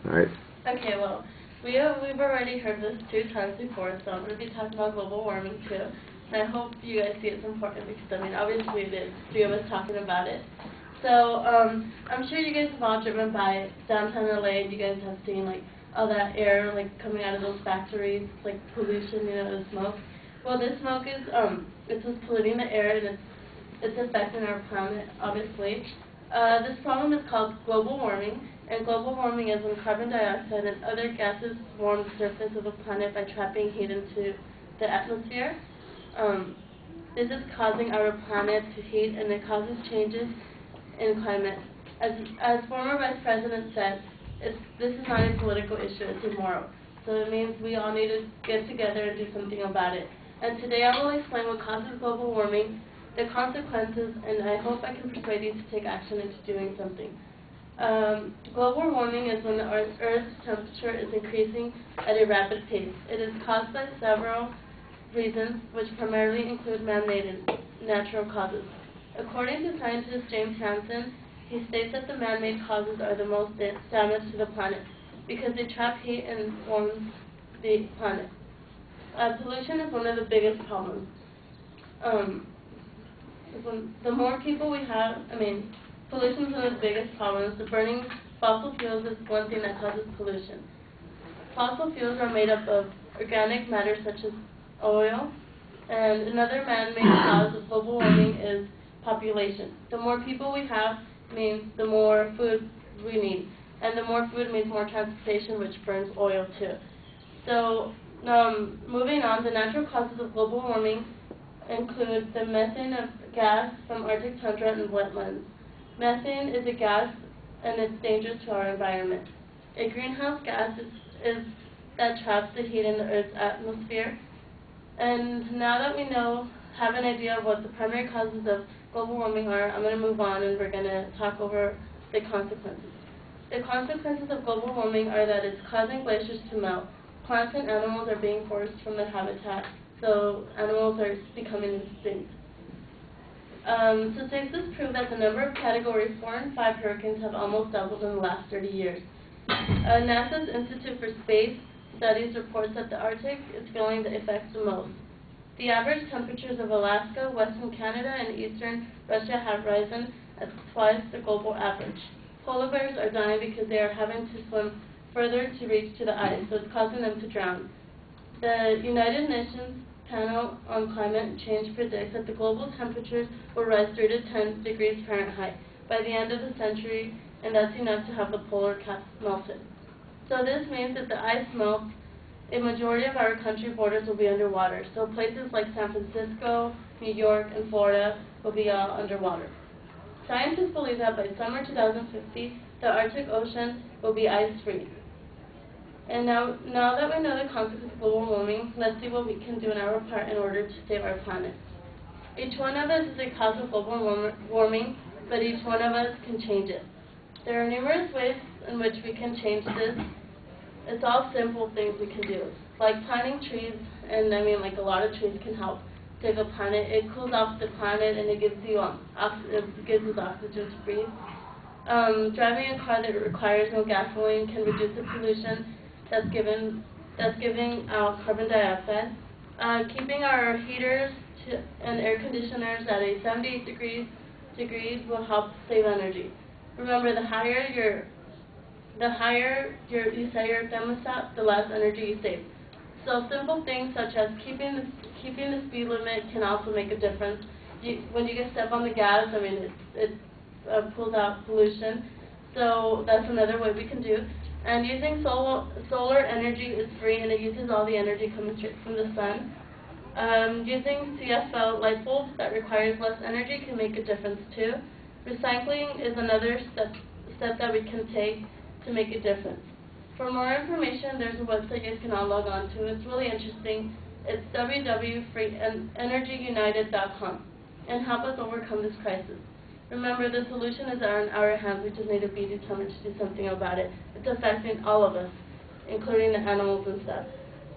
All right. Okay, well, we've already heard this 2 times before, so I'm going to be talking about global warming too. And I hope you guys see it's important because, I mean, obviously there's 3 of us talking about it. So, I'm sure you guys have all driven by downtown LA and you guys have seen, like, all that air, like, coming out of those factories, like, pollution, you know, the smoke. Well, this smoke is, it's just polluting the air and it's affecting our planet, obviously. This problem is called global warming, and global warming is when carbon dioxide and other gases warm the surface of the planet by trapping heat into the atmosphere. This is causing our planet to heat, and it causes changes in climate. As former Vice President said, this is not a political issue, it's a moral. So it means we all need to get together and do something about it. And today I will explain what causes global warming, the consequences, and I hope I can persuade you to take action into doing something. Global warming is when the Earth's temperature is increasing at a rapid pace. It is caused by several reasons, which primarily include man-made and natural causes. According to scientist James Hansen, he states that the man-made causes are the most damage to the planet because they trap heat and warm the planet. Pollution is one of the biggest problems. The more people we have, pollution is one of the biggest problems. The burning fossil fuels is one thing that causes pollution. Fossil fuels are made up of organic matter such as oil, and another man-made cause of global warming is population. The more people we have means the more food we need, and the more food means more transportation, which burns oil too. So, moving on, the natural causes of global warming include the methane gas from Arctic tundra and wetlands. Methane is a gas and it's dangerous to our environment. A greenhouse gas is that traps the heat in the Earth's atmosphere. And now that we have an idea of what the primary causes of global warming are, I'm going to move on and we're going to talk over the consequences. The consequences of global warming are that it's causing glaciers to melt. Plants and animals are being forced from their habitat, so animals are becoming extinct. Statistics prove that the number of Category 4 and 5 hurricanes have almost doubled in the last 30 years. NASA's Institute for Space Studies reports that the Arctic is feeling the effects the most. The average temperatures of Alaska, western Canada, and eastern Russia have risen at twice the global average. Polar bears are dying because they are having to swim further to reach to the ice, so it's causing them to drown. The United Nations Panel on Climate Change predicts that the global temperatures will rise 3 to 10 degrees Fahrenheit by the end of the century, and that's enough to have the polar caps melted. So this means that the ice melts, a majority of our country borders will be underwater. So places like San Francisco, New York, and Florida will be all underwater. Scientists believe that by summer 2050, the Arctic Ocean will be ice-free. And now that we know the consequences of global warming, let's see what we can do in our part in order to save our planet. Each one of us is a cause of global warming, but each one of us can change it. There are numerous ways in which we can change this. It's all simple things we can do, like planting trees, and a lot of trees can help save the planet. It cools off the planet and it gives us oxygen to breathe. Driving a car that requires no gasoline can reduce the pollution that's giving out carbon dioxide. Keeping our heaters and air conditioners at a 78 degrees will help save energy. Remember, the higher you set your thermostat, the less energy you save. So simple things such as keeping the speed limit can also make a difference. When you get step on the gas, it pulls out pollution. So that's another way we can do. And using solar energy is free, and it uses all the energy coming straight from the sun. Using CFL light bulbs that requires less energy can make a difference too. Recycling is another step that we can take to make a difference. For more information, there's a website you guys can all log on to. It's really interesting. It's www.freeenergyunited.com, and help us overcome this crisis. Remember, the solution is in our hands. We just need to be determined to do something about it. It's affecting all of us, including the animals and stuff.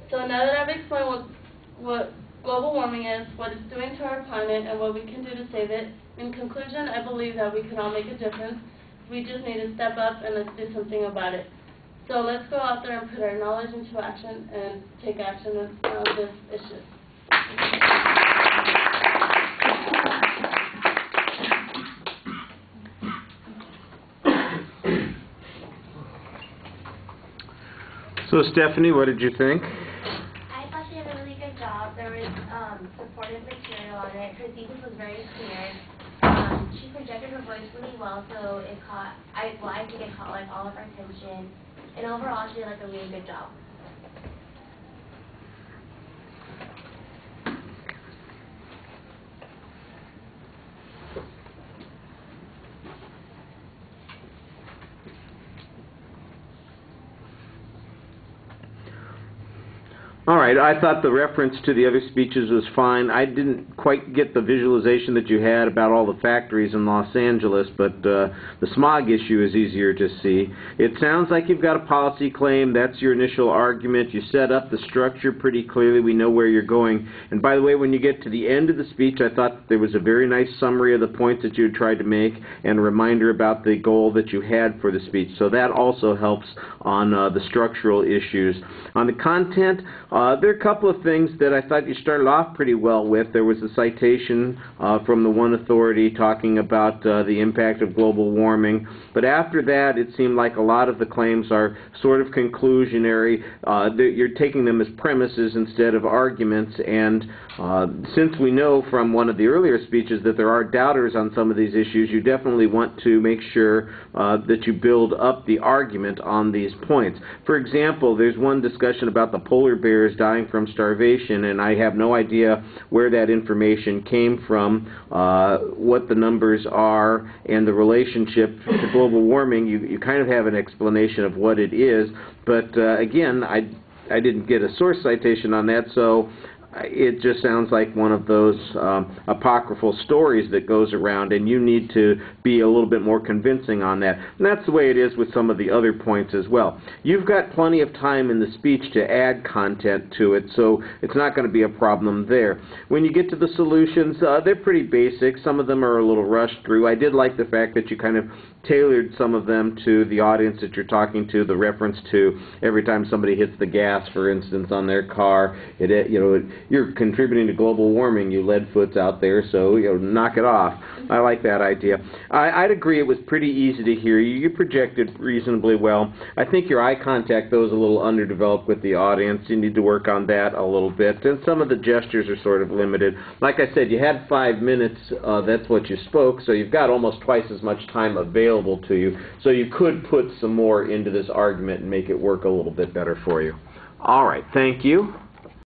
So now that I've explained what global warming is, what it's doing to our planet, and what we can do to save it, in conclusion, I believe that we can all make a difference. We just need to step up and let's do something about it. So let's go out there and put our knowledge into action and take action on this issue. So Stephanie, what did you think? I thought she did a really good job. There was supportive material on it. Her thesis was very clear. She projected her voice really well, so it caught, I think it caught like all of our attention. And overall, she did like a really good job. All right, I thought the reference to the other speeches was fine. I didn't quite get the visualization that you had about all the factories in Los Angeles, but the smog issue is easier to see. It sounds like you've got a policy claim. That's your initial argument. You set up the structure pretty clearly. We know where you're going. And by the way, when you get to the end of the speech, I thought there was a very nice summary of the points that you had tried to make and a reminder about the goal that you had for the speech. So that also helps on the structural issues. On the content, there are a couple of things that I thought you started off pretty well with. There was a citation from the one authority talking about the impact of global warming. But after that, it seemed like a lot of the claims are sort of conclusionary. You're taking them as premises instead of arguments. And since we know from one of the earlier speeches that there are doubters on some of these issues, you definitely want to make sure that you build up the argument on these points. For example, there's one discussion about the polar bears dying from starvation, and I have no idea where that information came from, what the numbers are, and the relationship to global warming. You kind of have an explanation of what it is, but again, I didn't get a source citation on that, so it just sounds like one of those apocryphal stories that goes around, and you need to be a little bit more convincing on that. And that's the way it is with some of the other points as well. You've got plenty of time in the speech to add content to it, so it's not going to be a problem there. When you get to the solutions, they're pretty basic. Some of them are a little rushed through. I did like the fact that you kind of tailored some of them to the audience that you're talking to, the reference to every time somebody hits the gas, for instance, on their car, you're contributing to global warming, you leadfoots out there, so knock it off. I like that idea. I'd agree it was pretty easy to hear you. You projected reasonably well. I think your eye contact, though, is a little underdeveloped with the audience. You need to work on that a little bit. And some of the gestures are sort of limited. Like I said, you had 5 minutes. That's what you spoke, so you've got almost twice as much time available to you. So you could put some more into this argument and make it work a little bit better for you. All right. Thank you.